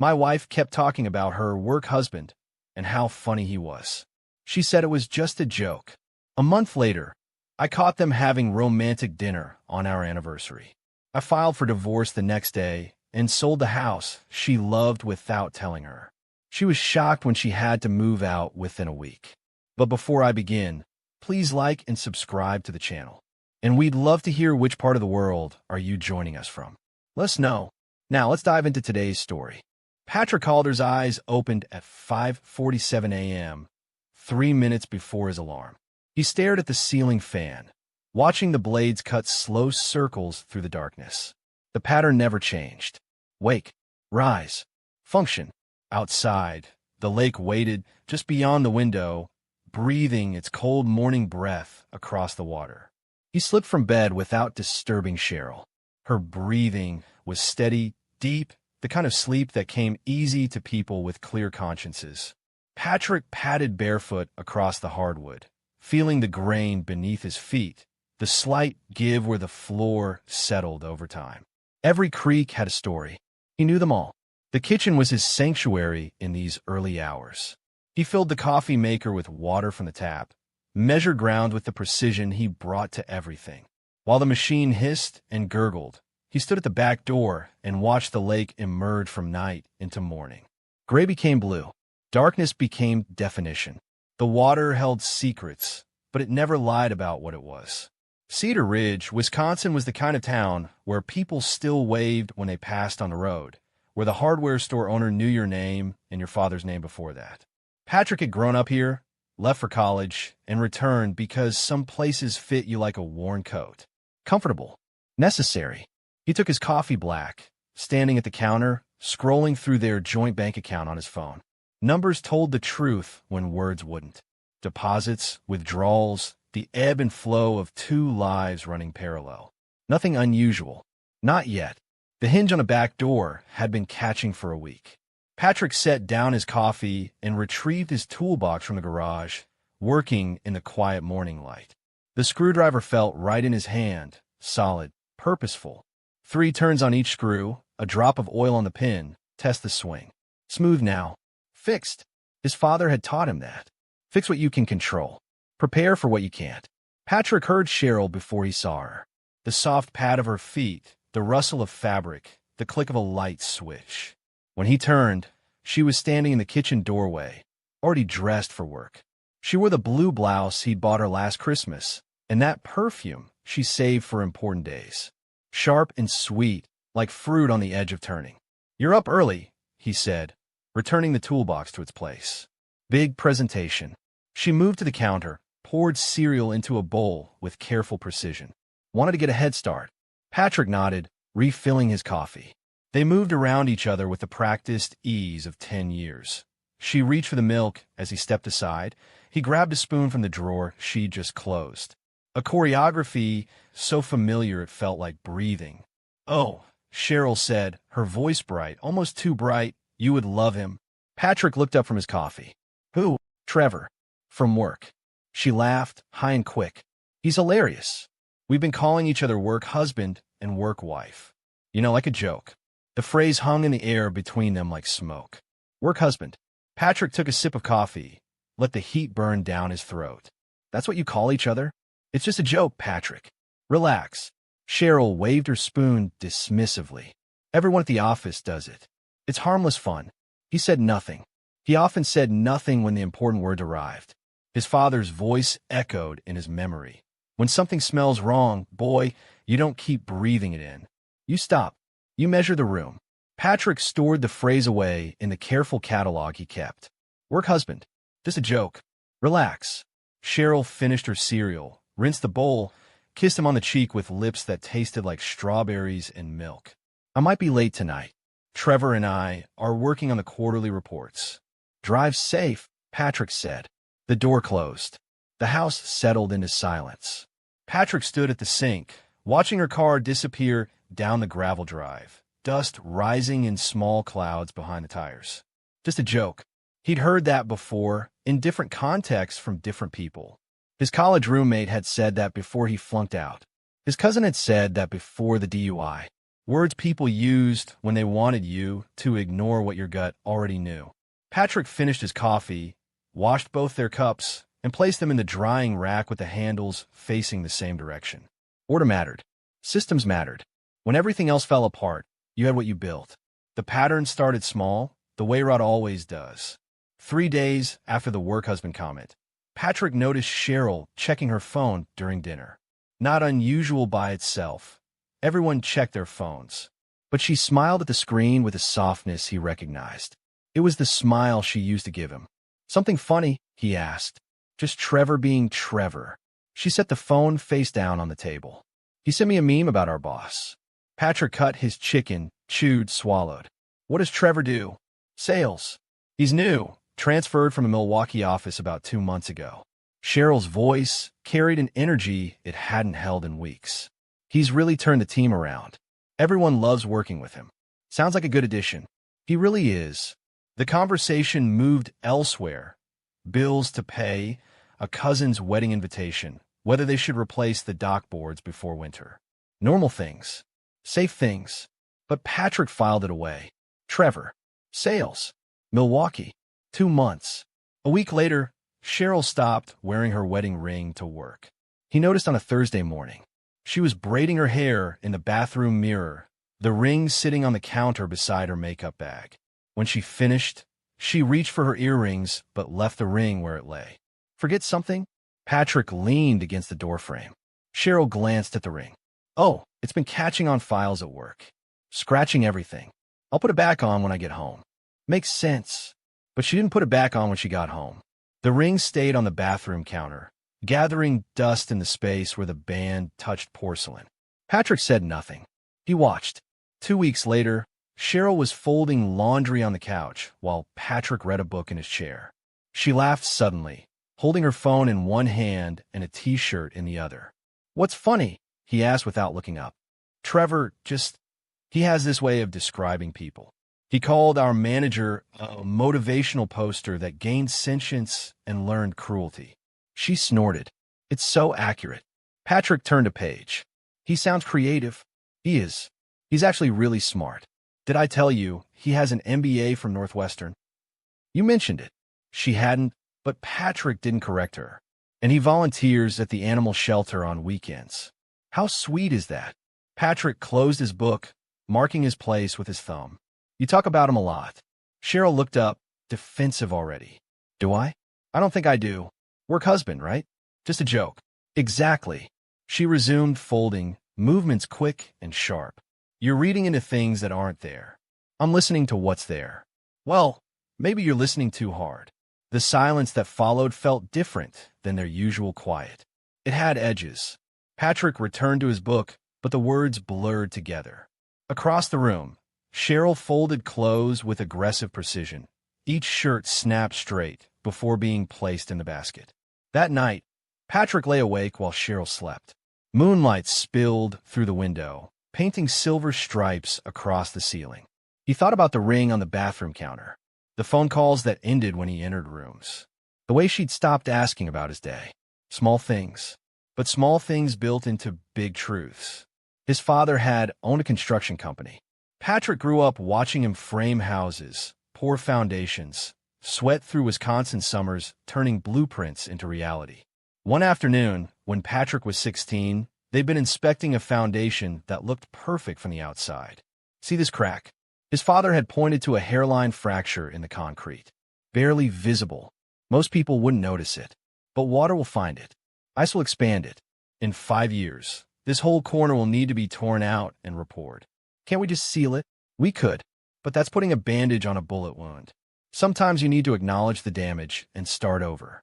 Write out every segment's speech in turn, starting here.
My wife kept talking about her work husband and how funny he was. She said it was just a joke. A month later, I caught them having romantic dinner on our anniversary. I filed for divorce the next day and sold the house she loved without telling her. She was shocked when she had to move out within a week. But before I begin, please like and subscribe to the channel. And we'd love to hear which part of the world are you joining us from. Let us know. Now let's dive into today's story. Patrick Calder's eyes opened at 5:47 a.m., 3 minutes before his alarm. He stared at the ceiling fan, watching the blades cut slow circles through the darkness. The pattern never changed. Wake, rise, function. Outside, the lake waited just beyond the window, breathing its cold morning breath across the water. He slipped from bed without disturbing Cheryl. Her breathing was steady, deep, the kind of sleep that came easy to people with clear consciences. Patrick padded barefoot across the hardwood, feeling the grain beneath his feet, the slight give where the floor settled over time. Every creak had a story. He knew them all. The kitchen was his sanctuary in these early hours. He filled the coffee maker with water from the tap, measured ground with the precision he brought to everything. While the machine hissed and gurgled, he stood at the back door and watched the lake emerge from night into morning. Gray became blue. Darkness became definition. The water held secrets, but it never lied about what it was. Cedar Ridge, Wisconsin was the kind of town where people still waved when they passed on the road, where the hardware store owner knew your name and your father's name before that. Patrick had grown up here, left for college, and returned because some places fit you like a worn coat. Comfortable. Necessary. He took his coffee black, standing at the counter, scrolling through their joint bank account on his phone. Numbers told the truth when words wouldn't. Deposits, withdrawals, the ebb and flow of two lives running parallel. Nothing unusual. Not yet. The hinge on a back door had been catching for a week. Patrick set down his coffee and retrieved his toolbox from the garage, working in the quiet morning light. The screwdriver felt right in his hand, solid, purposeful. 3 turns on each screw, a drop of oil on the pin, test the swing. Smooth now. Fixed. His father had taught him that. Fix what you can control. Prepare for what you can't. Patrick heard Cheryl before he saw her. The soft pad of her feet, the rustle of fabric, the click of a light switch. When he turned, she was standing in the kitchen doorway, already dressed for work. She wore the blue blouse he'd bought her last Christmas, and that perfume she saved for important days. Sharp and sweet, like fruit on the edge of turning. "You're up early," he said, returning the toolbox to its place. Big presentation. She moved to the counter, poured cereal into a bowl with careful precision. Wanted to get a head start. Patrick nodded, refilling his coffee. They moved around each other with the practiced ease of 10 years. She reached for the milk as he stepped aside. He grabbed a spoon from the drawer she'd just closed. A choreography so familiar it felt like breathing. "Oh," Cheryl said, her voice bright, almost too bright. "You would love him." Patrick looked up from his coffee. "Who?" "Trevor. From work." She laughed, high and quick. "He's hilarious. We've been calling each other work husband and work wife. You know, like a joke." The phrase hung in the air between them like smoke. Work husband. Patrick took a sip of coffee, let the heat burn down his throat. "That's what you call each other?" "It's just a joke, Patrick. Relax." Cheryl waved her spoon dismissively. "Everyone at the office does it. It's harmless fun." He said nothing. He often said nothing when the important word arrived. His father's voice echoed in his memory. "When something smells wrong, boy, you don't keep breathing it in. You stop. You measure the room." Patrick stored the phrase away in the careful catalog he kept. "Work husband. Just a joke. Relax." Cheryl finished her cereal, rinsed the bowl, kissed him on the cheek with lips that tasted like strawberries and milk. "I might be late tonight. Trevor and I are working on the quarterly reports." "Drive safe," Patrick said. The door closed. The house settled into silence. Patrick stood at the sink, watching her car disappear down the gravel drive, dust rising in small clouds behind the tires. Just a joke. He'd heard that before, in different contexts from different people. His college roommate had said that before he flunked out. His cousin had said that before the DUI. Words people used when they wanted you to ignore what your gut already knew. Patrick finished his coffee, washed both their cups, and placed them in the drying rack with the handles facing the same direction. Order mattered. Systems mattered. When everything else fell apart, you had what you built. The pattern started small, the way Rod always does. 3 days after the work husband comment, Patrick noticed Cheryl checking her phone during dinner. Not unusual by itself. Everyone checked their phones. But she smiled at the screen with a softness he recognized. It was the smile she used to give him. "Something funny?" he asked. "Just Trevor being Trevor." She set the phone face down on the table. "He sent me a meme about our boss." Patrick cut his chicken, chewed, swallowed. "What does Trevor do?" "Sales. He's new, transferred from a Milwaukee office about 2 months ago." Cheryl's voice carried an energy it hadn't held in weeks. "He's really turned the team around. Everyone loves working with him. Sounds like a good addition." "He really is." The conversation moved elsewhere. Bills to pay, a cousin's wedding invitation, whether they should replace the dock boards before winter. Normal things. Safe things. But Patrick filed it away. Trevor. Sales. Milwaukee. 2 months. A week later, Cheryl stopped wearing her wedding ring to work. He noticed on a Thursday morning. She was braiding her hair in the bathroom mirror, the ring sitting on the counter beside her makeup bag. When she finished, she reached for her earrings but left the ring where it lay. "Forget something?" Patrick leaned against the doorframe. Cheryl glanced at the ring. "Oh, it's been catching on files at work. Scratching everything. I'll put it back on when I get home." "Makes sense." But she didn't put it back on when she got home. The ring stayed on the bathroom counter, gathering dust in the space where the band touched porcelain. Patrick said nothing. He watched. 2 weeks later, Cheryl was folding laundry on the couch while Patrick read a book in his chair. She laughed suddenly, holding her phone in one hand and a t-shirt in the other. "What's funny?" he asked without looking up. "Trevor he has this way of describing people. He called our manager a motivational poster that gained sentience and learned cruelty." She snorted. "It's so accurate." Patrick turned a page. "He sounds creative." "He is. He's actually really smart. Did I tell you he has an MBA from Northwestern?" "You mentioned it." She hadn't, but Patrick didn't correct her. "And he volunteers at the animal shelter on weekends." "How sweet is that?" Patrick closed his book, marking his place with his thumb. "You talk about him a lot." Cheryl looked up, defensive already. "Do I? I don't think I do. Work husband, right? Just a joke." "Exactly." She resumed folding, movements quick and sharp. "You're reading into things that aren't there. I'm listening to what's there." "Well, maybe you're listening too hard." The silence that followed felt different than their usual quiet. It had edges. Patrick returned to his book, but the words blurred together. Across the room, Cheryl folded clothes with aggressive precision. Each shirt snapped straight before being placed in the basket. That night, Patrick lay awake while Cheryl slept. Moonlight spilled through the window, painting silver stripes across the ceiling. He thought about the ring on the bathroom counter, the phone calls that ended when he entered rooms, the way she'd stopped asking about his day. Small things, but small things built into big truths. His father had owned a construction company. Patrick grew up watching him frame houses, pour foundations, sweat through Wisconsin summers, turning blueprints into reality. One afternoon, when Patrick was 16, they'd been inspecting a foundation that looked perfect from the outside. "See this crack?" His father had pointed to a hairline fracture in the concrete. "Barely visible. Most people wouldn't notice it. But water will find it. Ice will expand it. In 5 years, this whole corner will need to be torn out and repoured. Can't we just seal it?" "We could, but that's putting a bandage on a bullet wound. Sometimes you need to acknowledge the damage and start over."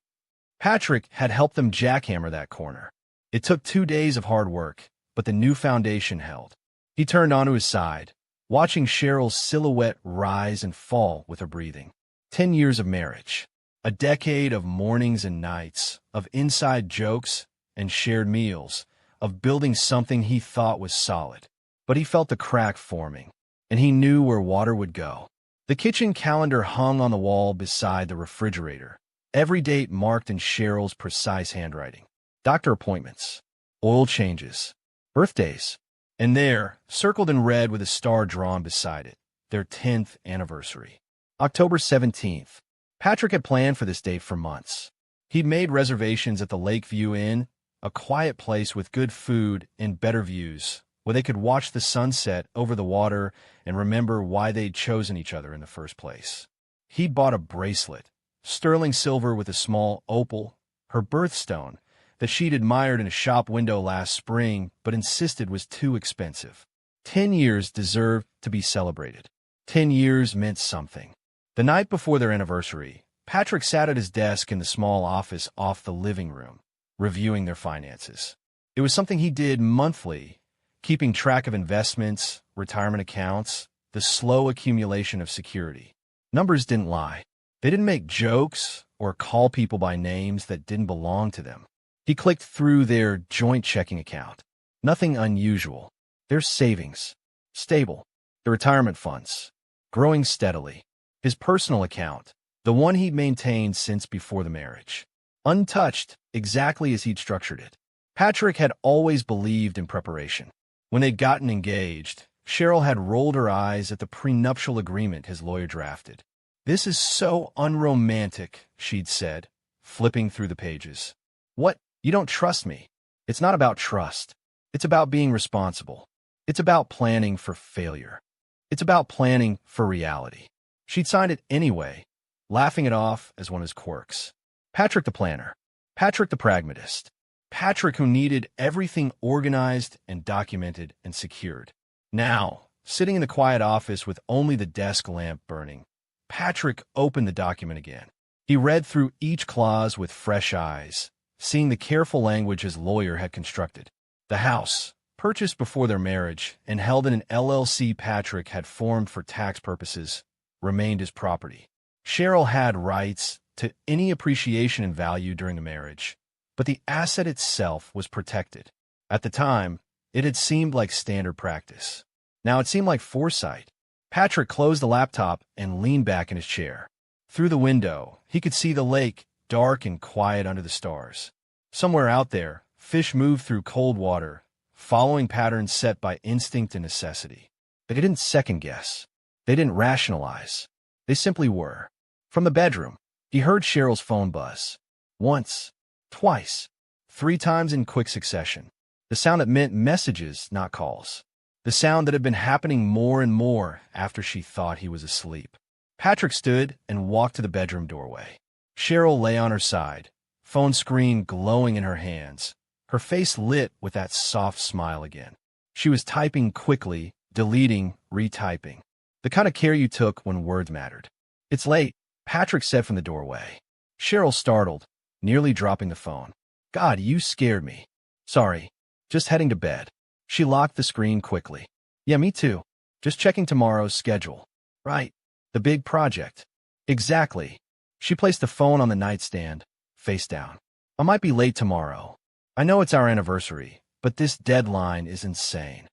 Patrick had helped them jackhammer that corner. It took 2 days of hard work, but the new foundation held. He turned onto his side, watching Cheryl's silhouette rise and fall with her breathing. 10 years of marriage. A decade of mornings and nights, of inside jokes and shared meals, of building something he thought was solid. But he felt the crack forming, and he knew where water would go. The kitchen calendar hung on the wall beside the refrigerator, every date marked in Cheryl's precise handwriting. Doctor appointments, oil changes, birthdays, And there, circled in red with a star drawn beside it, their 10th anniversary. October 17th. Patrick had planned for this date for months. He'd made reservations at the Lakeview Inn, a quiet place with good food and better views, where they could watch the sunset over the water and remember why they'd chosen each other in the first place. He'd bought a bracelet, sterling silver with a small opal, her birthstone, that she'd admired in a shop window last spring but insisted was too expensive. 10 years deserved to be celebrated. 10 years meant something. The night before their anniversary, Patrick sat at his desk in the small office off the living room, reviewing their finances. It was something he did monthly, keeping track of investments, retirement accounts, the slow accumulation of security. Numbers didn't lie. They didn't make jokes or call people by names that didn't belong to them. He clicked through their joint checking account. Nothing unusual. Their savings. Stable. The retirement funds. Growing steadily. His personal account. The one he'd maintained since before the marriage. Untouched, exactly as he'd structured it. Patrick had always believed in preparation. When they'd gotten engaged, Cheryl had rolled her eyes at the prenuptial agreement his lawyer drafted. "This is so unromantic," she'd said, flipping through the pages. "What? You don't trust me?" "It's not about trust. It's about being responsible. It's about planning for failure. It's about planning for reality." She'd signed it anyway, laughing it off as one of his quirks. Patrick the planner. Patrick the pragmatist. Patrick who needed everything organized and documented and secured. Now, sitting in the quiet office with only the desk lamp burning, Patrick opened the document again. He read through each clause with fresh eyes, seeing the careful language his lawyer had constructed. The house, purchased before their marriage and held in an LLC Patrick had formed for tax purposes, remained his property. Cheryl had rights to any appreciation in value during the marriage, but the asset itself was protected. At the time, it had seemed like standard practice. Now it seemed like foresight. Patrick closed the laptop and leaned back in his chair. Through the window, he could see the lake, dark and quiet under the stars. Somewhere out there, fish moved through cold water, following patterns set by instinct and necessity. They didn't second-guess. They didn't rationalize. They simply were. From the bedroom, he heard Cheryl's phone buzz. Once, twice, 3 times in quick succession. The sound that meant messages, not calls. The sound that had been happening more and more after she thought he was asleep. Patrick stood and walked to the bedroom doorway. Cheryl lay on her side, phone screen glowing in her hands, her face lit with that soft smile again. She was typing quickly, deleting, retyping. The kind of care you took when words mattered. "It's late," Patrick said from the doorway. Cheryl startled, nearly dropping the phone. "God, you scared me." "Sorry. Just heading to bed." She locked the screen quickly. "Yeah, me too. Just checking tomorrow's schedule." "Right. The big project." "Exactly." She placed the phone on the nightstand, face down. "I might be late tomorrow. I know it's our anniversary, but this deadline is insane."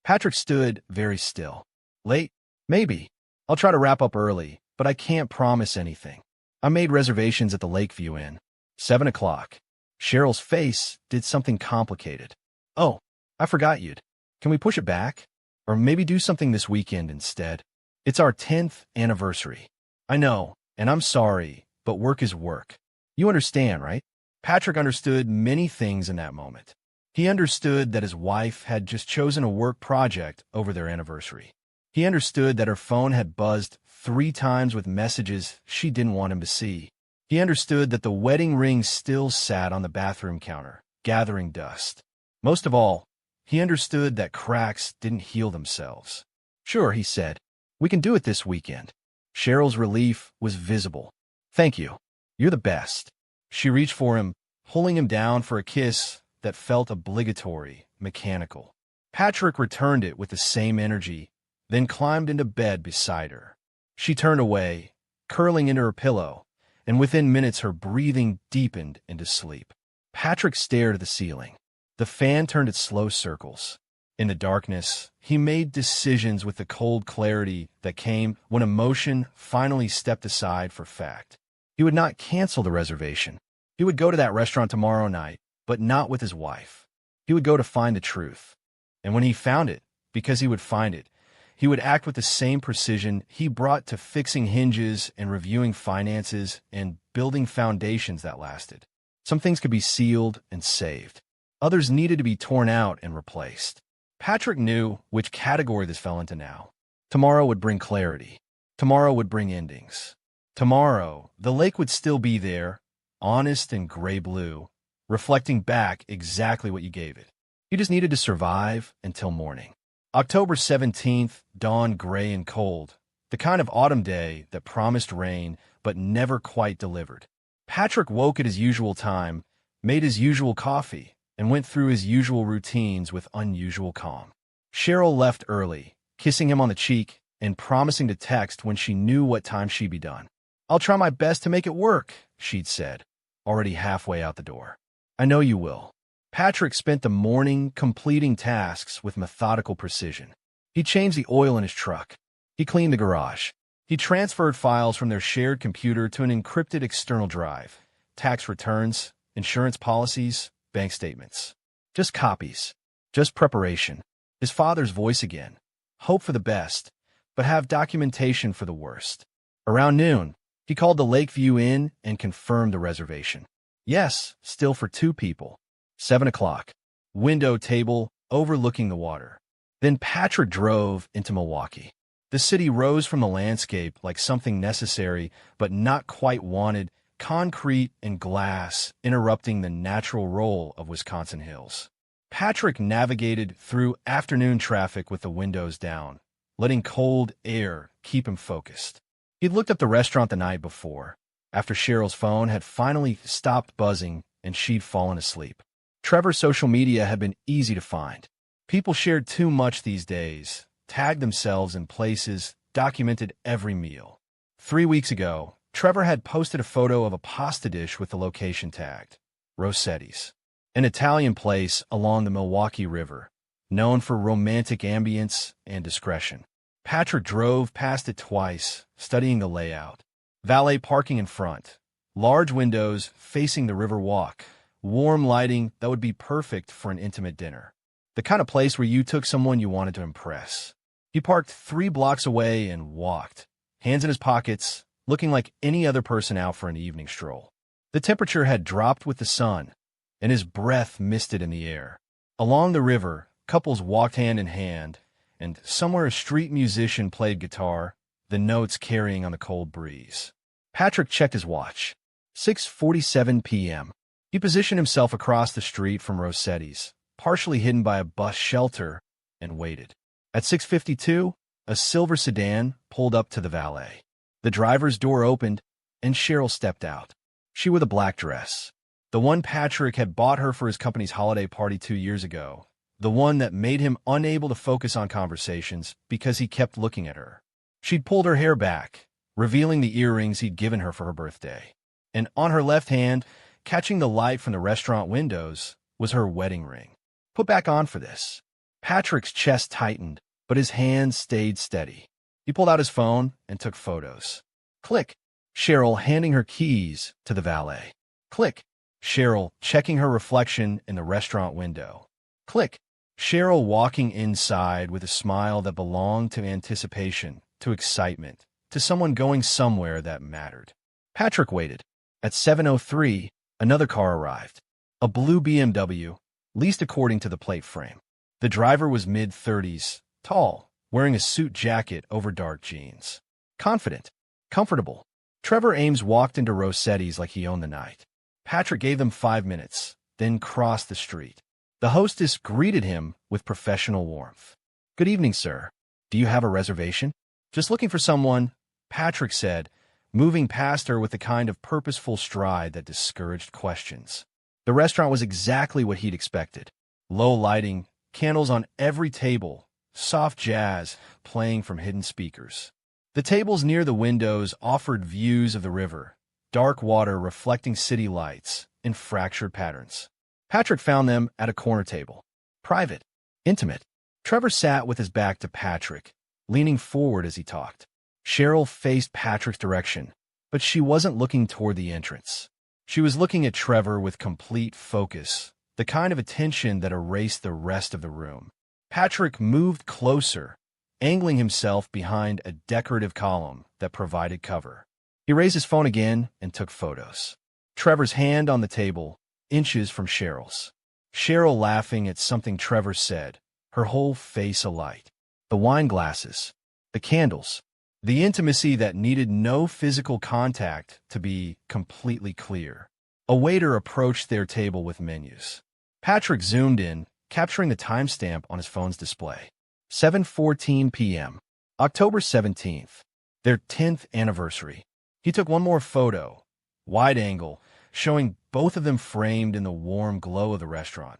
Patrick stood very still. "Late? Maybe. I'll try to wrap up early, but I can't promise anything. I made reservations at the Lakeview Inn. 7 o'clock. Cheryl's face did something complicated. "Oh, I forgot you'd. Can we push it back? Or maybe do something this weekend instead? It's our 10th anniversary." "I know, and I'm sorry, but work is work. You understand, right?" Patrick understood many things in that moment. He understood that his wife had just chosen a work project over their anniversary. He understood that her phone had buzzed 3 times with messages she didn't want him to see. He understood that the wedding ring still sat on the bathroom counter, gathering dust. Most of all, he understood that cracks didn't heal themselves. "Sure," he said. "We can do it this weekend." Cheryl's relief was visible. "Thank you. You're the best." She reached for him, pulling him down for a kiss that felt obligatory, mechanical. Patrick returned it with the same energy, then climbed into bed beside her. She turned away, curling into her pillow, and within minutes her breathing deepened into sleep. Patrick stared at the ceiling. The fan turned its slow circles. In the darkness, he made decisions with the cold clarity that came when emotion finally stepped aside for fact. He would not cancel the reservation. He would go to that restaurant tomorrow night, but not with his wife. He would go to find the truth. And when he found it, because he would find it, he would act with the same precision he brought to fixing hinges and reviewing finances and building foundations that lasted. Some things could be sealed and saved. Others needed to be torn out and replaced. Patrick knew which category this fell into now. Tomorrow would bring clarity. Tomorrow would bring endings. Tomorrow, the lake would still be there, honest and gray-blue, reflecting back exactly what you gave it. You just needed to survive until morning. October 17th dawned gray and cold, the kind of autumn day that promised rain but never quite delivered. Patrick woke at his usual time, made his usual coffee, and went through his usual routines with unusual calm. Cheryl left early, kissing him on the cheek and promising to text when she knew what time she'd be done. "I'll try my best to make it work," she'd said, already halfway out the door. "I know you will." Patrick spent the morning completing tasks with methodical precision. He changed the oil in his truck. He cleaned the garage. He transferred files from their shared computer to an encrypted external drive. Tax returns, insurance policies, bank statements. Just copies. Just preparation. His father's voice again. Hope for the best, but have documentation for the worst. Around noon, he called the Lakeview Inn and confirmed the reservation. Yes, still for 2 people. 7 o'clock. Window table overlooking the water. Then Patrick drove into Milwaukee. The city rose from the landscape like something necessary but not quite wanted, concrete and glass interrupting the natural roll of Wisconsin hills. Patrick navigated through afternoon traffic with the windows down, letting cold air keep him focused. He'd looked up the restaurant the night before, after Cheryl's phone had finally stopped buzzing and she'd fallen asleep. Trevor's social media had been easy to find. People shared too much these days, tagged themselves in places, documented every meal. 3 weeks ago, Trevor had posted a photo of a pasta dish with the location tagged, Rossetti's, an Italian place along the Milwaukee River, known for romantic ambience and discretion. Patrick drove past it twice, studying the layout. Valet parking in front, large windows facing the river walk, warm lighting that would be perfect for an intimate dinner. The kind of place where you took someone you wanted to impress. He parked 3 blocks away and walked, hands in his pockets, looking like any other person out for an evening stroll. The temperature had dropped with the sun, and his breath misted in the air. Along the river, couples walked hand in hand, and somewhere a street musician played guitar, the notes carrying on the cold breeze. Patrick checked his watch. 6:47 p.m. He positioned himself across the street from Rossetti's, partially hidden by a bus shelter, and waited. At 6:52, a silver sedan pulled up to the valet. The driver's door opened, and Cheryl stepped out. She wore the black dress, the one Patrick had bought her for his company's holiday party 2 years ago, the one that made him unable to focus on conversations because he kept looking at her. She'd pulled her hair back, revealing the earrings he'd given her for her birthday. And on her left hand, catching the light from the restaurant windows, was her wedding ring. Put back on for this. Patrick's chest tightened, but his hands stayed steady. He pulled out his phone and took photos. Click. Cheryl handing her keys to the valet. Click. Cheryl checking her reflection in the restaurant window. Click. Cheryl walking inside with a smile that belonged to anticipation, to excitement, to someone going somewhere that mattered. Patrick waited. At 7:03, another car arrived. A blue BMW, leased according to the plate frame. The driver was mid-30s, tall, wearing a suit jacket over dark jeans. Confident. Comfortable. Trevor Ames walked into Rossetti's like he owned the night. Patrick gave them 5 minutes, then crossed the street. The hostess greeted him with professional warmth. "Good evening, sir. Do you have a reservation?" "Just looking for someone," Patrick said, moving past her with the kind of purposeful stride that discouraged questions. The restaurant was exactly what he'd expected. Low lighting, candles on every table, soft jazz playing from hidden speakers. The tables near the windows offered views of the river, dark water reflecting city lights in fractured patterns. Patrick found them at a corner table. Private. Intimate. Trevor sat with his back to Patrick, leaning forward as he talked. Cheryl faced Patrick's direction, but she wasn't looking toward the entrance. She was looking at Trevor with complete focus, the kind of attention that erased the rest of the room. Patrick moved closer, angling himself behind a decorative column that provided cover. He raised his phone again and took photos. Trevor's hand on the table, inches from Cheryl's. Cheryl laughing at something Trevor said, her whole face alight. The wine glasses, the candles, the intimacy that needed no physical contact to be completely clear. A waiter approached their table with menus. Patrick zoomed in, capturing the timestamp on his phone's display. 7:14 p.m. October 17th, their 10th anniversary. He took one more photo, wide angle, showing both of them framed in the warm glow of the restaurant.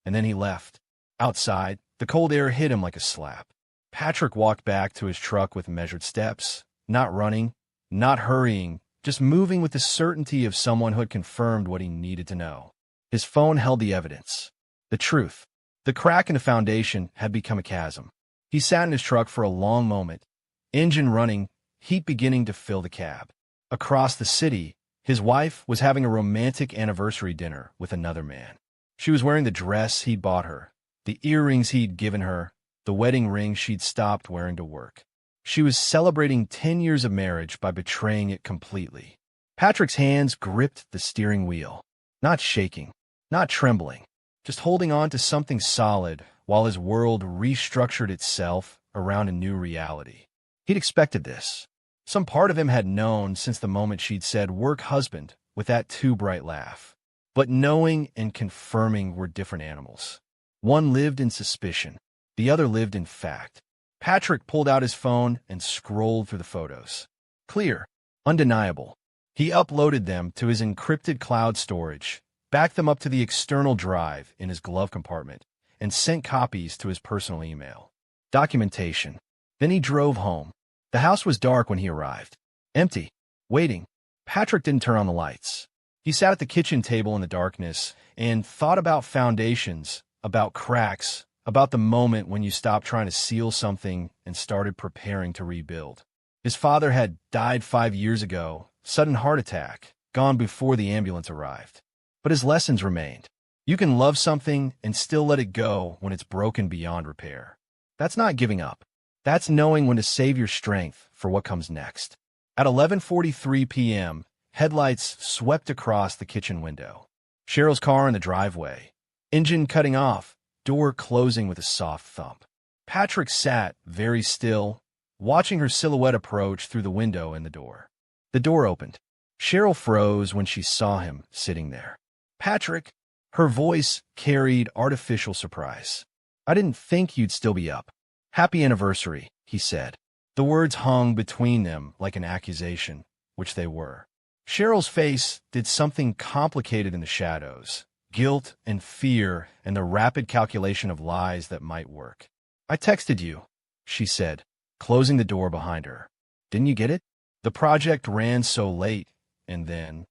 And then he left. Outside, the cold air hit him like a slap. Patrick walked back to his truck with measured steps, not running, not hurrying, just moving with the certainty of someone who had confirmed what he needed to know. His phone held the evidence, the truth. The crack in the foundation had become a chasm. He sat in his truck for a long moment, engine running, heat beginning to fill the cab. Across the city, his wife was having a romantic anniversary dinner with another man. She was wearing the dress he'd bought her, the earrings he'd given her, the wedding ring she'd stopped wearing to work. She was celebrating 10 years of marriage by betraying it completely. Patrick's hands gripped the steering wheel, not shaking, not trembling, just holding on to something solid while his world restructured itself around a new reality. He'd expected this. Some part of him had known since the moment she'd said work husband with that too bright laugh. But knowing and confirming were different animals. One lived in suspicion. The other lived in fact. Patrick pulled out his phone and scrolled through the photos. Clear, undeniable. He uploaded them to his encrypted cloud storage, backed them up to the external drive in his glove compartment, and sent copies to his personal email. Documentation. Then he drove home. The house was dark when he arrived. Empty. Waiting. Patrick didn't turn on the lights. He sat at the kitchen table in the darkness and thought about foundations, about cracks, about the moment when you stopped trying to seal something and started preparing to rebuild. His father had died 5 years ago, sudden heart attack, gone before the ambulance arrived. But his lessons remained. You can love something and still let it go when it's broken beyond repair. That's not giving up. That's knowing when to save your strength for what comes next. At 11:43 p.m., headlights swept across the kitchen window. Cheryl's car in the driveway. Engine cutting off, door closing with a soft thump. Patrick sat, very still, watching her silhouette approach through the window in the door. The door opened. Cheryl froze when she saw him sitting there. Patrick, her voice carried artificial surprise. I didn't think you'd still be up. Happy anniversary, he said. The words hung between them like an accusation, which they were. Cheryl's face did something complicated in the shadows, guilt and fear and the rapid calculation of lies that might work. I texted you, she said, closing the door behind her. Didn't you get it? The project ran so late, and then...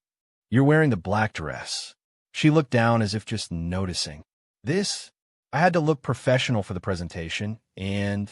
You're wearing the black dress. She looked down as if just noticing. This? I had to look professional for the presentation, and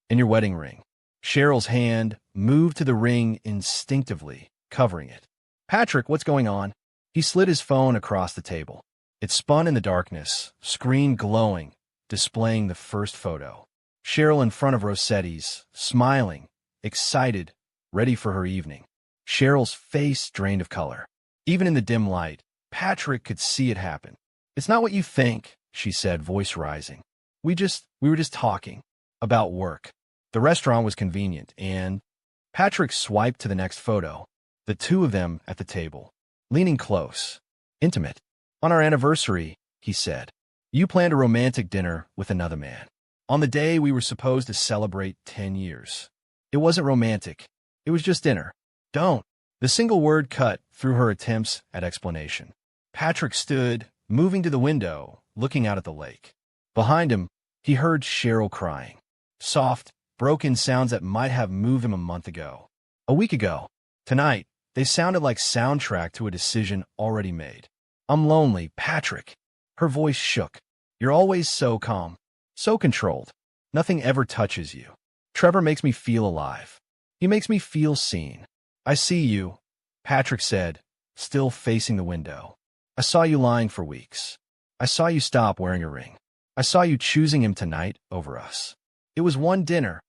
your wedding ring. Cheryl's hand moved to the ring instinctively, covering it. Patrick, what's going on? He slid his phone across the table. It spun in the darkness, screen glowing, displaying the first photo. Cheryl in front of Rossetti's, smiling, excited, ready for her evening. Cheryl's face drained of color. Even in the dim light, Patrick could see it happen. It's not what you think, she said, voice rising. We were just talking about work. The restaurant was convenient, and Patrick swiped to the next photo. The two of them at the table, leaning close, intimate. On our anniversary, he said, you planned a romantic dinner with another man. On the day we were supposed to celebrate 10 years. It wasn't romantic. It was just dinner. Don't. The single word cut through her attempts at explanation. Patrick stood, moving to the window, looking out at the lake. Behind him, he heard Cheryl crying. Soft, broken sounds that might have moved him a month ago. A week ago. Tonight, they sounded like soundtrack to a decision already made. I'm lonely, Patrick. Her voice shook. You're always so calm, so controlled. Nothing ever touches you. Trevor makes me feel alive. He makes me feel seen. I see you, Patrick said, still facing the window. I saw you lying for weeks. I saw you stop wearing a ring. I saw you choosing him tonight over us. It was one dinner.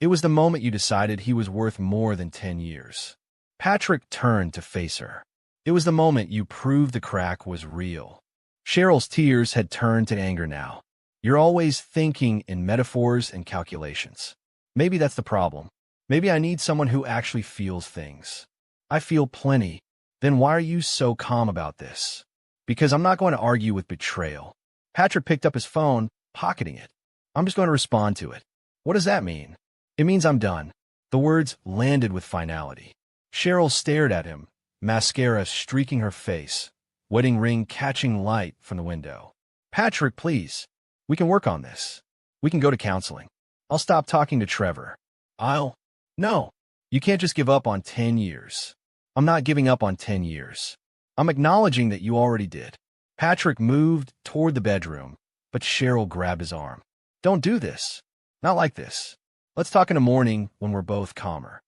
It was the moment you decided he was worth more than 10 years. Patrick turned to face her. It was the moment you proved the crack was real. Cheryl's tears had turned to anger now. You're always thinking in metaphors and calculations. Maybe that's the problem. Maybe I need someone who actually feels things. I feel plenty. Then why are you so calm about this? Because I'm not going to argue with betrayal. Patrick picked up his phone, pocketing it. I'm just going to respond to it. What does that mean? It means I'm done. The words landed with finality. Cheryl stared at him, mascara streaking her face, wedding ring catching light from the window. Patrick, please. We can work on this. We can go to counseling. I'll stop talking to Trevor. No. You can't just give up on 10 years. I'm not giving up on 10 years. I'm acknowledging that you already did. Patrick moved toward the bedroom, but Cheryl grabbed his arm. Don't do this. Not like this. Let's talk in the morning when we're both calmer.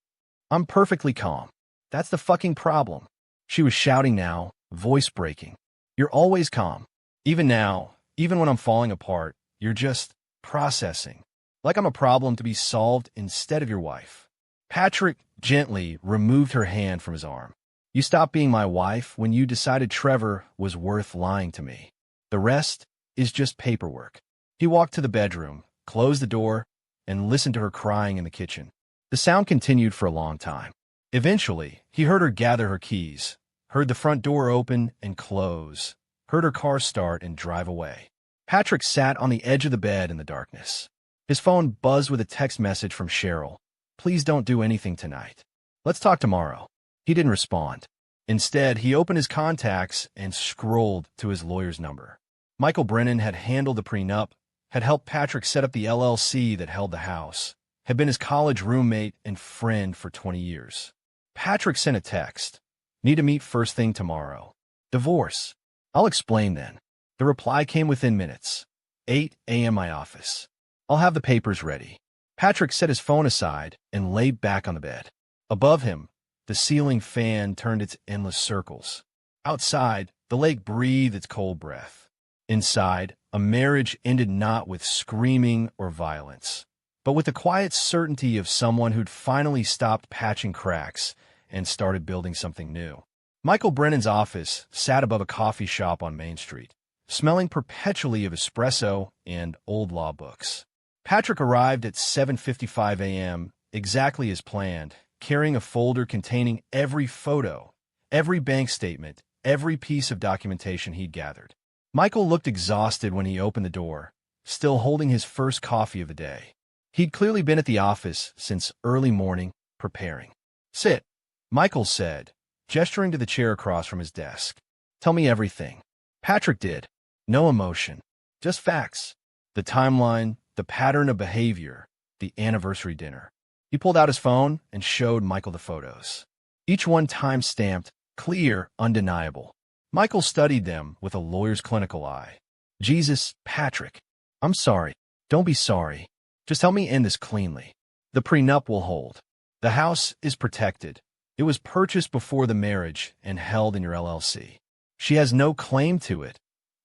I'm perfectly calm. That's the fucking problem. She was shouting now, voice breaking. You're always calm. Even now, even when I'm falling apart, you're just processing. Like I'm a problem to be solved instead of your wife. Patrick gently removed her hand from his arm. You stopped being my wife when you decided Trevor was worth lying to me. The rest is just paperwork. He walked to the bedroom, closed the door, and listened to her crying in the kitchen. The sound continued for a long time. Eventually, he heard her gather her keys, heard the front door open and close, heard her car start and drive away. Patrick sat on the edge of the bed in the darkness. His phone buzzed with a text message from Cheryl. Please don't do anything tonight. Let's talk tomorrow. He didn't respond. Instead, he opened his contacts and scrolled to his lawyer's number. Michael Brennan had handled the prenup, had helped Patrick set up the LLC that held the house, had been his college roommate and friend for 20 years. Patrick sent a text. Need to meet first thing tomorrow. Divorce. I'll explain then. The reply came within minutes. 8 a.m. my office. I'll have the papers ready. Patrick set his phone aside and lay back on the bed. Above him, the ceiling fan turned its endless circles. Outside, the lake breathed its cold breath. Inside, a marriage ended not with screaming or violence, but with the quiet certainty of someone who'd finally stopped patching cracks and started building something new. Michael Brennan's office sat above a coffee shop on Main Street, smelling perpetually of espresso and old law books. Patrick arrived at 7:55 a.m., exactly as planned, carrying a folder containing every photo, every bank statement, every piece of documentation he'd gathered. Michael looked exhausted when he opened the door, still holding his first coffee of the day. He'd clearly been at the office since early morning, preparing. Sit, Michael said, gesturing to the chair across from his desk. Tell me everything. Patrick did. No emotion. Just facts. The timeline, the pattern of behavior, the anniversary dinner. He pulled out his phone and showed Michael the photos. Each one time-stamped, clear, undeniable. Michael studied them with a lawyer's clinical eye. Jesus, Patrick. I'm sorry. Don't be sorry. Just help me end this cleanly. The prenup will hold. The house is protected. It was purchased before the marriage and held in your LLC. She has no claim to it,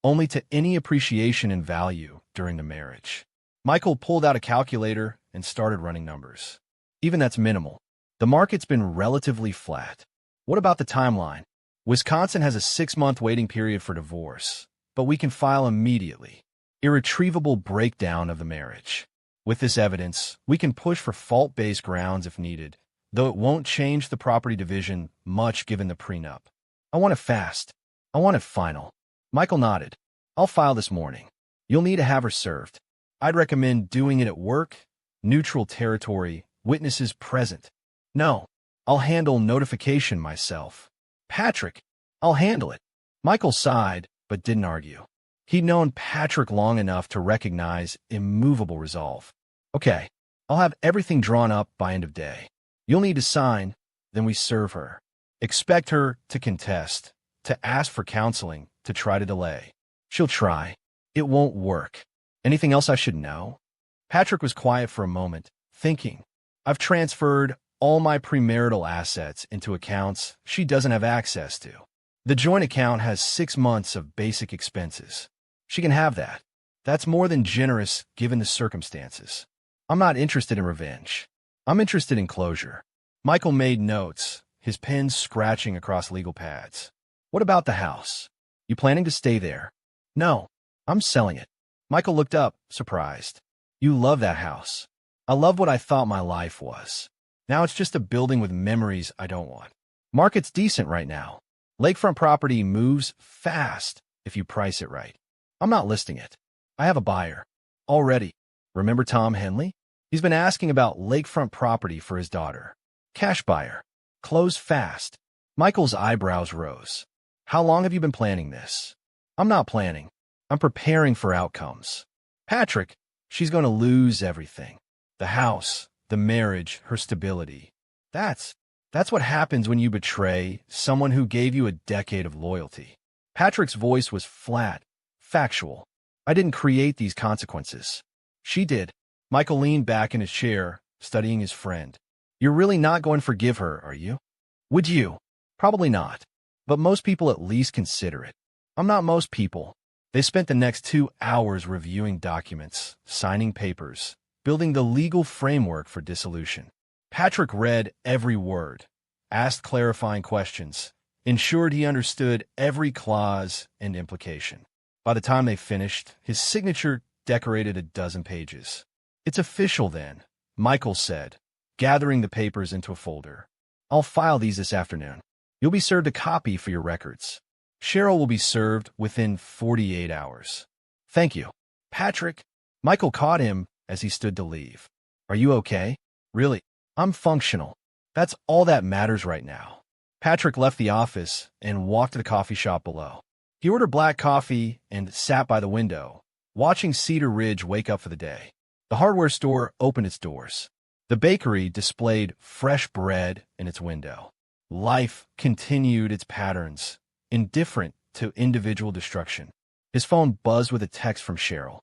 only to any appreciation and value during the marriage. Michael pulled out a calculator and started running numbers. Even that's minimal. The market's been relatively flat. What about the timeline? Wisconsin has a 6-month waiting period for divorce, but we can file immediately. Irretrievable breakdown of the marriage. With this evidence, we can push for fault-based grounds if needed, though it won't change the property division much given the prenup. I want it fast. I want it final. Michael nodded. I'll file this morning. You'll need to have her served. I'd recommend doing it at work, neutral territory, witnesses present. No, I'll handle notification myself. Patrick, I'll handle it. Michael sighed, but didn't argue. He'd known Patrick long enough to recognize immovable resolve. Okay, I'll have everything drawn up by end of day. You'll need to sign, then we serve her. Expect her to contest, to ask for counseling, to try to delay. She'll try. It won't work. Anything else I should know? Patrick was quiet for a moment, thinking. I've transferred all my premarital assets into accounts she doesn't have access to. The joint account has 6 months of basic expenses. She can have that. That's more than generous given the circumstances. I'm not interested in revenge. I'm interested in closure. Michael made notes, his pen scratching across legal pads. What about the house? You planning to stay there? No, I'm selling it. Michael looked up, surprised. You love that house. I love what I thought my life was. Now it's just a building with memories I don't want. Market's decent right now. Lakefront property moves fast if you price it right. I'm not listing it. I have a buyer. Already. Remember Tom Henley? He's been asking about lakefront property for his daughter. Cash buyer. Close fast. Michael's eyebrows rose. How long have you been planning this? I'm not planning. I'm preparing for outcomes. Patrick, she's going to lose everything. The house, the marriage, her stability. That's what happens when you betray someone who gave you a decade of loyalty. Patrick's voice was flat, factual. I didn't create these consequences. She did. Michael leaned back in his chair, studying his friend. You're really not going to forgive her, are you? Would you? Probably not. But most people at least consider it. I'm not most people. They spent the next 2 hours reviewing documents, signing papers, building the legal framework for dissolution. Patrick read every word, asked clarifying questions, ensured he understood every clause and implication. By the time they finished, his signature decorated a dozen pages. It's official then, Michael said, gathering the papers into a folder. I'll file these this afternoon. You'll be served a copy for your records. Cheryl will be served within 48 hours. Thank you. Patrick. Michael caught him as he stood to leave. Are you okay? Really? I'm functional. That's all that matters right now. Patrick left the office and walked to the coffee shop below. He ordered black coffee and sat by the window, watching Cedar Ridge wake up for the day. The hardware store opened its doors. The bakery displayed fresh bread in its window. Life continued its patterns, indifferent to individual destruction. His phone buzzed with a text from Cheryl.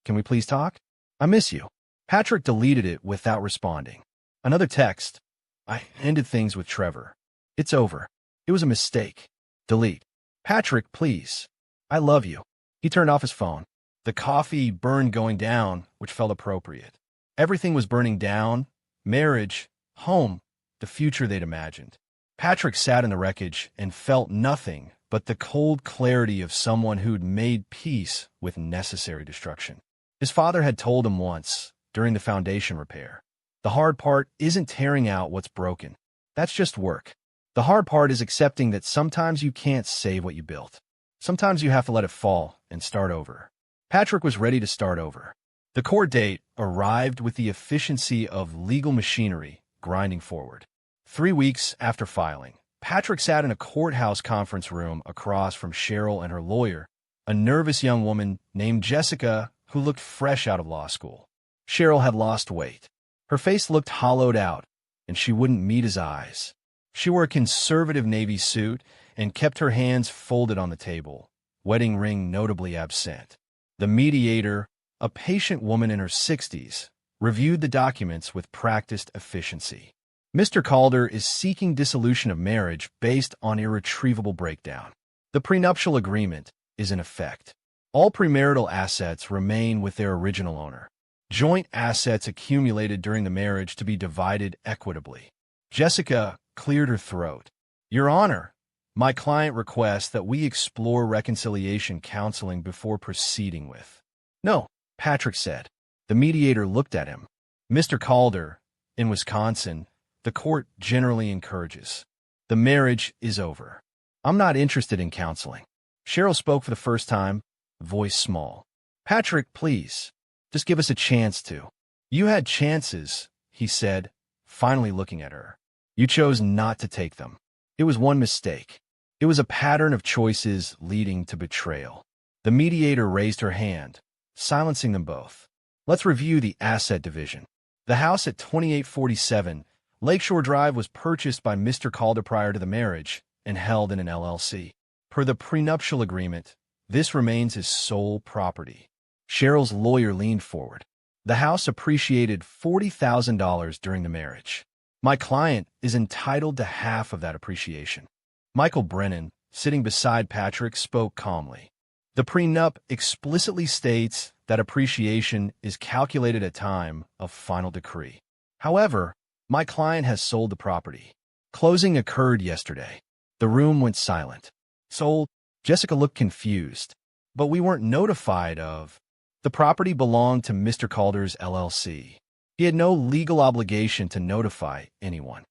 Can we please talk? I miss you. Patrick deleted it without responding. Another text. I ended things with Trevor. It's over. It was a mistake. Delete. Patrick, please. I love you. He turned off his phone. The coffee burned going down, which felt appropriate. Everything was burning down. Marriage, home, the future they'd imagined. Patrick sat in the wreckage and felt nothing but the cold clarity of someone who'd made peace with necessary destruction. His father had told him once, during the foundation repair, the hard part isn't tearing out what's broken. That's just work. The hard part is accepting that sometimes you can't save what you built. Sometimes you have to let it fall and start over. Patrick was ready to start over. The court date arrived with the efficiency of legal machinery grinding forward. 3 weeks after filing, Patrick sat in a courthouse conference room across from Cheryl and her lawyer, a nervous young woman named Jessica who looked fresh out of law school. Cheryl had lost weight. Her face looked hollowed out, and she wouldn't meet his eyes. She wore a conservative navy suit and kept her hands folded on the table, wedding ring notably absent. The mediator, a patient woman in her 60s, reviewed the documents with practiced efficiency. Mr. Calder is seeking dissolution of marriage based on irretrievable breakdown. The prenuptial agreement is in effect. All premarital assets remain with their original owner. Joint assets accumulated during the marriage to be divided equitably. Jessica cleared her throat. Your Honor, my client requests that we explore reconciliation counseling before proceeding with. No, Patrick said. The mediator looked at him. Mr. Calder, in Wisconsin, the court generally encourages. The marriage is over. I'm not interested in counseling. Cheryl spoke for the first time, voice small. Patrick, please, just give us a chance to. You had chances, he said, finally looking at her. You chose not to take them. It was one mistake. It was a pattern of choices leading to betrayal. The mediator raised her hand, silencing them both. Let's review the asset division. The house at 2847 Lakeshore Drive was purchased by Mr. Calder prior to the marriage and held in an LLC. Per the prenuptial agreement, this remains his sole property. Cheryl's lawyer leaned forward. The house appreciated $40,000 during the marriage. My client is entitled to half of that appreciation. Michael Brennan, sitting beside Patrick, spoke calmly. The prenup explicitly states that appreciation is calculated at time of final decree. However, my client has sold the property. Closing occurred yesterday. The room went silent. Sold? Jessica looked confused. But we weren't notified of. The property belonged to Mr. Calder's LLC. He had no legal obligation to notify anyone.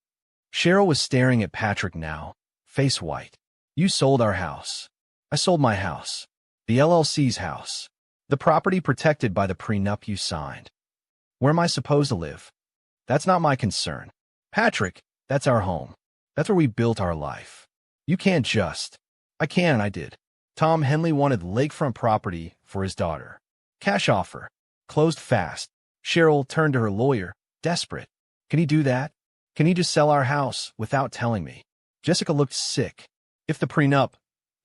Cheryl was staring at Patrick now, face white. You sold our house. I sold my house. The LLC's house. The property protected by the prenup you signed. Where am I supposed to live? That's not my concern. Patrick, that's our home. That's where we built our life. You can't just. I can, I did. Tom Henley wanted lakefront property for his daughter. Cash offer. Closed fast. Cheryl turned to her lawyer, desperate. Can he do that? Can he just sell our house without telling me? Jessica looked sick. If the prenup,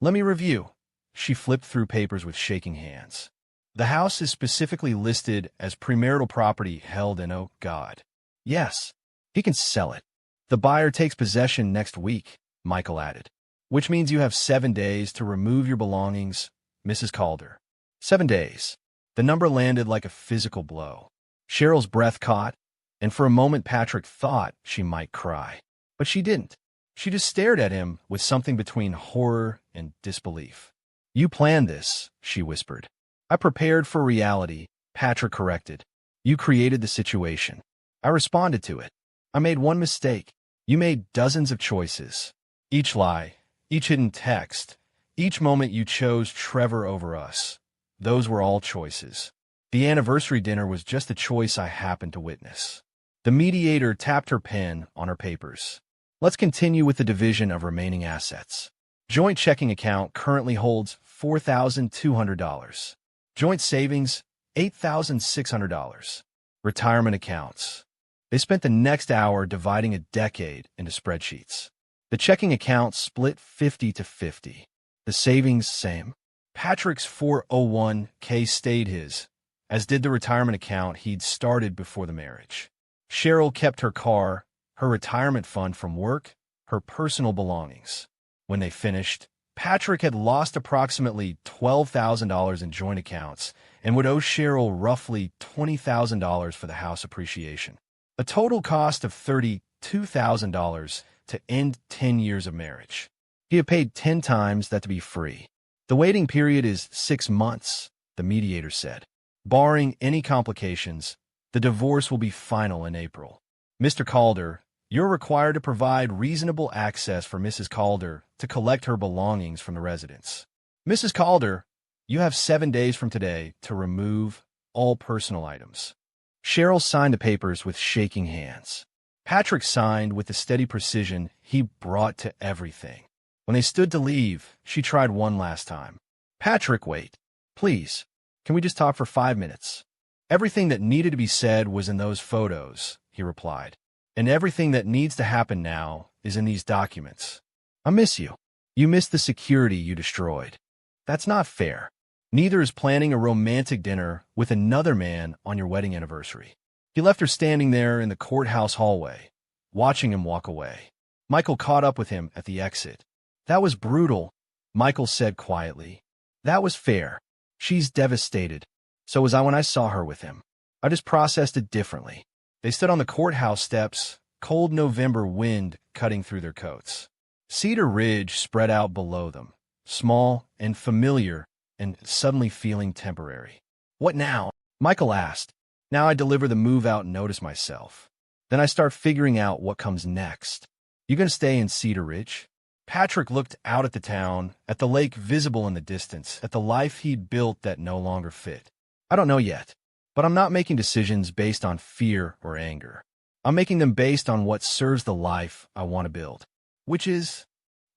let me review. She flipped through papers with shaking hands. The house is specifically listed as premarital property held in oh God. Yes, he can sell it. The buyer takes possession next week, Michael added. Which means you have 7 days to remove your belongings, Mrs. Calder. 7 days. The number landed like a physical blow. Cheryl's breath caught, and for a moment Patrick thought she might cry. But she didn't. She just stared at him with something between horror and disbelief. You planned this, she whispered. I prepared for reality, Patrick corrected. You created the situation. I responded to it. I made one mistake. You made dozens of choices. Each lie, each hidden text, each moment you chose Trevor over us. Those were all choices. The anniversary dinner was just a choice I happened to witness. The mediator tapped her pen on her papers. Let's continue with the division of remaining assets. Joint checking account currently holds $4,200. Joint savings, $8,600. Retirement accounts. They spent the next hour dividing a decade into spreadsheets. The checking account split 50-50. The savings, same. Patrick's 401k stayed his, as did the retirement account he'd started before the marriage. Cheryl kept her car, her retirement fund from work, her personal belongings. When they finished, Patrick had lost approximately $12,000 in joint accounts and would owe Cheryl roughly $20,000 for the house appreciation. A total cost of $32,000 to end 10 years of marriage. He had paid 10 times that to be free. The waiting period is 6 months, the mediator said. Barring any complications, the divorce will be final in April. Mr. Calder, you're required to provide reasonable access for Mrs. Calder to collect her belongings from the residence. Mrs. Calder, you have 7 days from today to remove all personal items. Cheryl signed the papers with shaking hands. Patrick signed with the steady precision he brought to everything. When they stood to leave, she tried one last time. Patrick, wait. Please, can we just talk for 5 minutes? Everything that needed to be said was in those photos, he replied. And everything that needs to happen now is in these documents. I miss you. You missed the security you destroyed. That's not fair. Neither is planning a romantic dinner with another man on your wedding anniversary. He left her standing there in the courthouse hallway, watching him walk away. Michael caught up with him at the exit. That was brutal, Michael said quietly. That was fair. She's devastated. So was I when I saw her with him. I just processed it differently. They stood on the courthouse steps, cold November wind cutting through their coats. Cedar Ridge spread out below them, small and familiar and suddenly feeling temporary. What now? Michael asked. Now I deliver the move-out notice myself. Then I start figuring out what comes next. You gonna stay in Cedar Ridge? Patrick looked out at the town, at the lake visible in the distance, at the life he'd built that no longer fit. I don't know yet, but I'm not making decisions based on fear or anger. I'm making them based on what serves the life I want to build, which is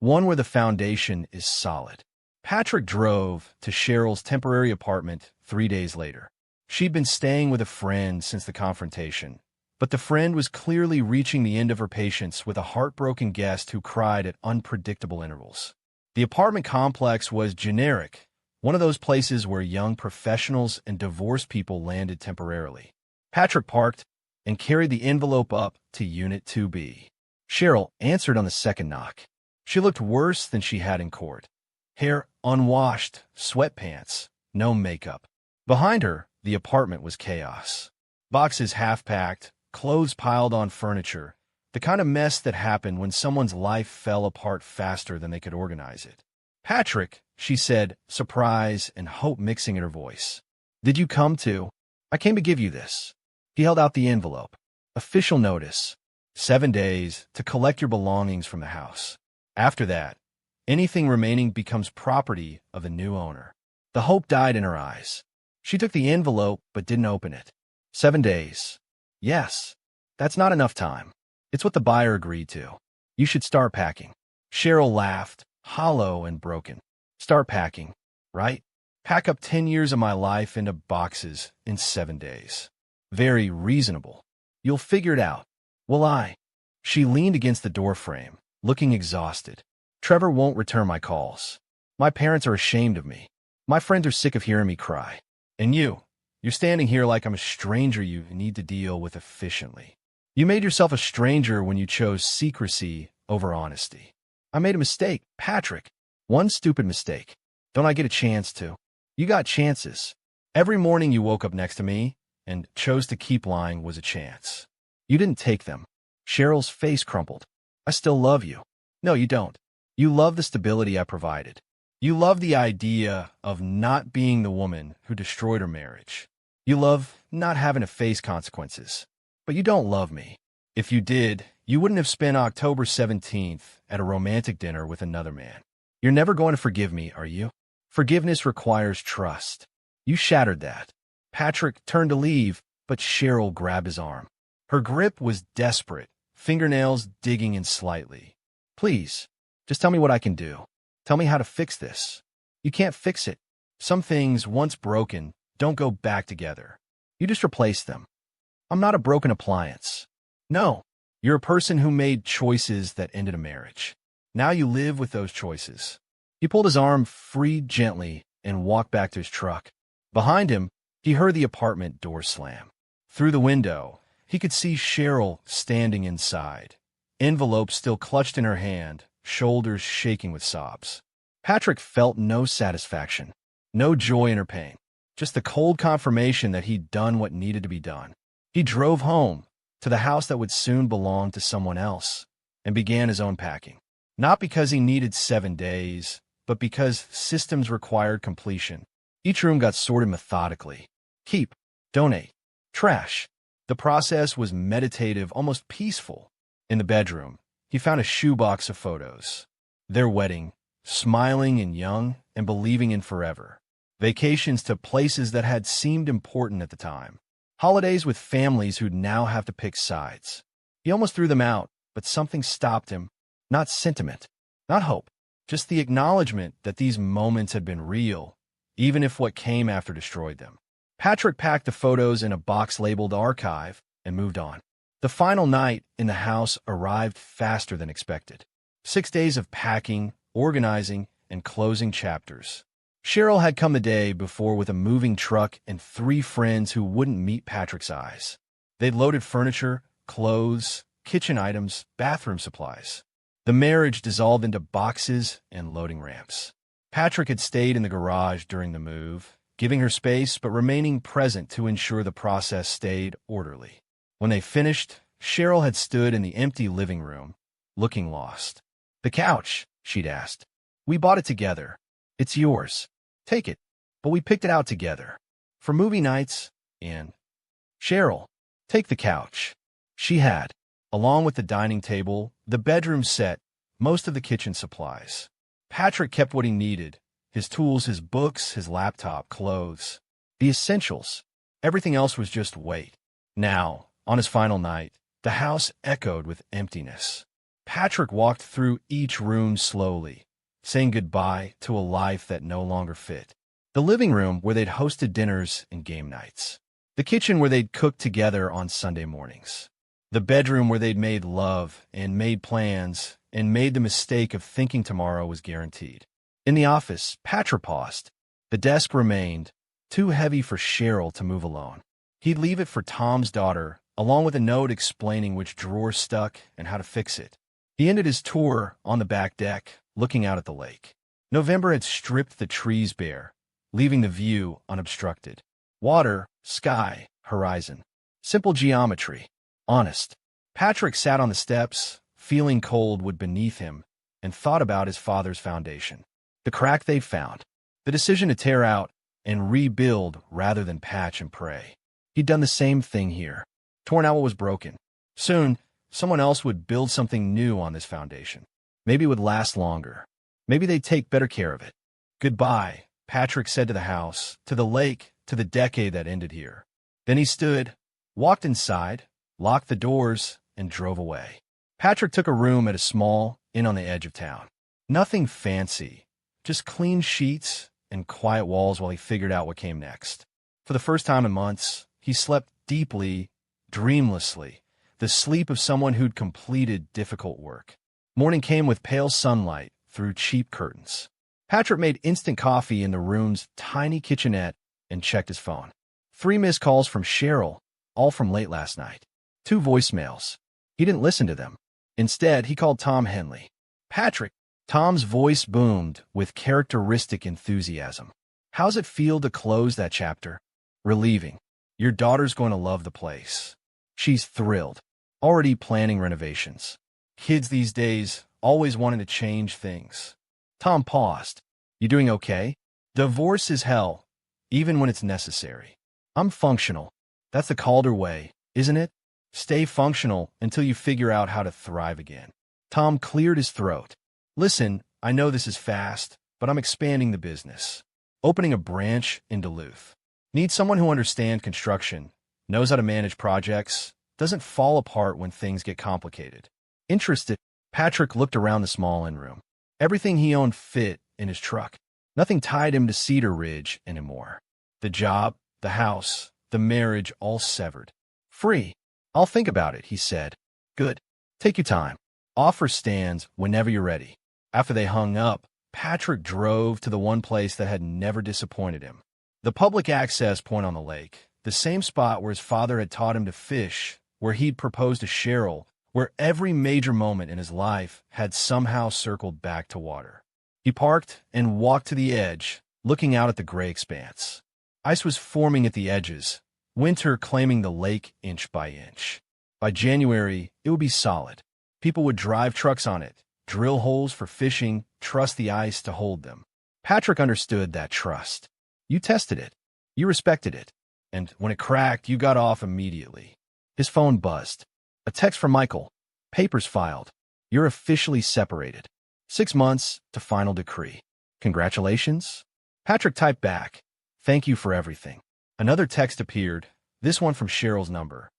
one where the foundation is solid. Patrick drove to Cheryl's temporary apartment 3 days later. She'd been staying with a friend since the confrontation, but the friend was clearly reaching the end of her patience with a heartbroken guest who cried at unpredictable intervals. The apartment complex was generic, one of those places where young professionals and divorced people landed temporarily. Patrick parked and carried the envelope up to Unit 2B. Cheryl answered on the second knock. She looked worse than she had in court. Hair unwashed, sweatpants, no makeup. Behind her, the apartment was chaos. Boxes half-packed, clothes piled on furniture, the kind of mess that happened when someone's life fell apart faster than they could organize it. "Patrick," she said, surprise and hope mixing in her voice. "Did you come to? I came to give you this." He held out the envelope. "Official notice. 7 days to collect your belongings from the house. After that, anything remaining becomes property of the new owner." The hope died in her eyes. She took the envelope but didn't open it. 7 days. Yes, that's not enough time. It's what the buyer agreed to. You should start packing. Cheryl laughed, hollow and broken. Start packing, right? Pack up 10 years of my life into boxes in 7 days. Very reasonable. You'll figure it out. Will I? She leaned against the doorframe, looking exhausted. Trevor won't return my calls. My parents are ashamed of me. My friends are sick of hearing me cry. And you're standing here like I'm a stranger you need to deal with efficiently. You made yourself a stranger when you chose secrecy over honesty. I made a mistake, Patrick. One stupid mistake. Don't I get a chance to? You got chances. Every morning you woke up next to me and chose to keep lying was a chance. You didn't take them. Cheryl's face crumpled. I still love you. No, you don't. You love the stability I provided. You love the idea of not being the woman who destroyed her marriage. You love not having to face consequences. But you don't love me. If you did, you wouldn't have spent October 17th at a romantic dinner with another man. You're never going to forgive me, are you? Forgiveness requires trust. You shattered that. Patrick turned to leave, but Cheryl grabbed his arm. Her grip was desperate, fingernails digging in slightly. Please, just tell me what I can do. Tell me how to fix this. You can't fix it. Some things, once broken, don't go back together. You just replace them. I'm not a broken appliance. No, you're a person who made choices that ended a marriage. Now you live with those choices. He pulled his arm free gently and walked back to his truck. Behind him, he heard the apartment door slam. Through the window, he could see Cheryl standing inside, envelope still clutched in her hand, shoulders shaking with sobs. Patrick felt no satisfaction, no joy in her pain, just the cold confirmation that he'd done what needed to be done. He drove home, to the house that would soon belong to someone else, and began his own packing. Not because he needed 7 days, but because systems required completion. Each room got sorted methodically. Keep, donate, trash. The process was meditative, almost peaceful. In the bedroom, he found a shoebox of photos. Their wedding, smiling and young and believing in forever. Vacations to places that had seemed important at the time. Holidays with families who'd now have to pick sides. He almost threw them out, but something stopped him. Not sentiment, not hope, just the acknowledgement that these moments had been real, even if what came after destroyed them. Patrick packed the photos in a box labeled archive and moved on. The final night in the house arrived faster than expected. 6 days of packing, organizing, and closing chapters. Cheryl had come the day before with a moving truck and 3 friends who wouldn't meet Patrick's eyes. They'd loaded furniture, clothes, kitchen items, bathroom supplies. The marriage dissolved into boxes and loading ramps. Patrick had stayed in the garage during the move, giving her space but remaining present to ensure the process stayed orderly. When they finished, Cheryl had stood in the empty living room, looking lost. "The couch," she'd asked. "We bought it together. It's yours. Take it. But we picked it out together. For movie nights, and..." "Cheryl, take the couch." She had, along with the dining table, the bedroom set, most of the kitchen supplies. Patrick kept what he needed, his tools, his books, his laptop, clothes. The essentials. Everything else was just weight. Now, on his final night, the house echoed with emptiness. Patrick walked through each room slowly, saying goodbye to a life that no longer fit. The living room where they'd hosted dinners and game nights. The kitchen where they'd cooked together on Sunday mornings. The bedroom where they'd made love and made plans and made the mistake of thinking tomorrow was guaranteed. In the office, Patrick paused. The desk remained, too heavy for Cheryl to move alone. He'd leave it for Tom's daughter, along with a note explaining which drawer stuck and how to fix it. He ended his tour on the back deck, looking out at the lake. November had stripped the trees bare, leaving the view unobstructed. Water, sky, horizon. Simple geometry. Honest. Patrick sat on the steps, feeling cold wood beneath him, and thought about his father's foundation. The crack they'd found. The decision to tear out and rebuild rather than patch and pray. He'd done the same thing here. Torn out what was broken. Soon, someone else would build something new on this foundation. Maybe it would last longer. Maybe they'd take better care of it. Goodbye, Patrick said to the house, to the lake, to the decade that ended here. Then he stood, walked inside, locked the doors, and drove away. Patrick took a room at a small inn on the edge of town. Nothing fancy, just clean sheets and quiet walls while he figured out what came next. For the first time in months, he slept deeply, dreamlessly, the sleep of someone who'd completed difficult work. Morning came with pale sunlight through cheap curtains. Patrick made instant coffee in the room's tiny kitchenette and checked his phone. 3 missed calls from Cheryl, all from late last night. 2 voicemails. He didn't listen to them. Instead, he called Tom Henley. Patrick. Tom's voice boomed with characteristic enthusiasm. How's it feel to close that chapter? Relieving. Your daughter's going to love the place. She's thrilled. Already planning renovations. Kids these days always wanting to change things. Tom paused. You doing okay? Divorce is hell, even when it's necessary. I'm functional. That's the Calder way, isn't it? Stay functional until you figure out how to thrive again. Tom cleared his throat. Listen, I know this is fast, but I'm expanding the business. Opening a branch in Duluth. Need someone who understands construction, knows how to manage projects, doesn't fall apart when things get complicated. Interested, Patrick looked around the small inn room. Everything he owned fit in his truck. Nothing tied him to Cedar Ridge anymore. The job, the house, the marriage all severed. Free. I'll think about it, he said. Good. Take your time. Offer stands whenever you're ready. After they hung up, Patrick drove to the one place that had never disappointed him. The public access point on the lake, the same spot where his father had taught him to fish, where he'd proposed to Cheryl, where every major moment in his life had somehow circled back to water. He parked and walked to the edge, looking out at the gray expanse. Ice was forming at the edges, winter claiming the lake inch by inch. By January, it would be solid. People would drive trucks on it, drill holes for fishing, trust the ice to hold them. Patrick understood that trust. You tested it. You respected it. And when it cracked, you got off immediately. His phone buzzed. A text from Michael. Papers filed. You're officially separated. 6 months to final decree. Congratulations? Patrick typed back. Thank you for everything. Another text appeared, this one from Cheryl's number.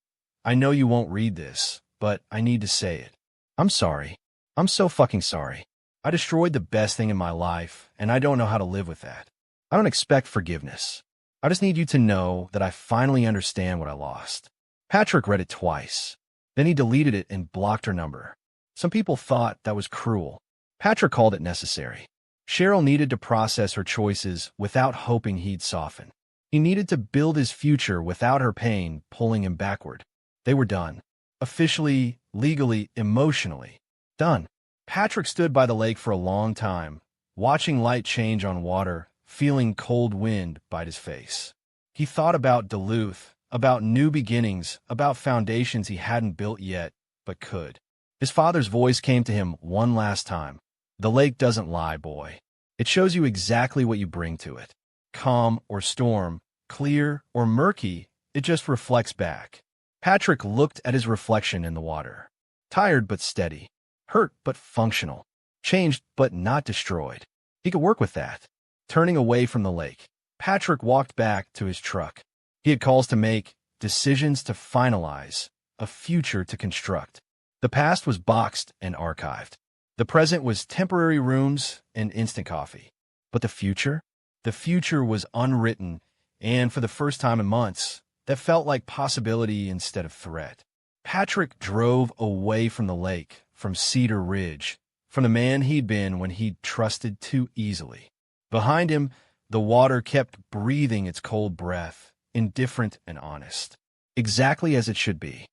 I know you won't read this, but I need to say it. I'm sorry. I'm so fucking sorry. I destroyed the best thing in my life, and I don't know how to live with that. I don't expect forgiveness. I just need you to know that I finally understand what I lost. Patrick read it twice. Then he deleted it and blocked her number. Some people thought that was cruel. Patrick called it necessary. Cheryl needed to process her choices without hoping he'd soften. He needed to build his future without her pain pulling him backward. They were done. Officially, legally, emotionally. Done. Patrick stood by the lake for a long time, watching light change on water, feeling cold wind bite his face. He thought about Duluth, about new beginnings, about foundations he hadn't built yet, but could. His father's voice came to him one last time. The lake doesn't lie, boy. It shows you exactly what you bring to it. Calm or storm, clear or murky, it just reflects back. Patrick looked at his reflection in the water. Tired but steady. Hurt but functional. Changed but not destroyed. He could work with that. Turning away from the lake, Patrick walked back to his truck. He had calls to make, decisions to finalize, a future to construct. The past was boxed and archived. The present was temporary rooms and instant coffee. But the future? The future was unwritten, and for the first time in months, that felt like possibility instead of threat. Patrick drove away from the lake, from Cedar Ridge, from the man he'd been when he'd trusted too easily. Behind him, the water kept breathing its cold breath, indifferent and honest. Exactly as it should be.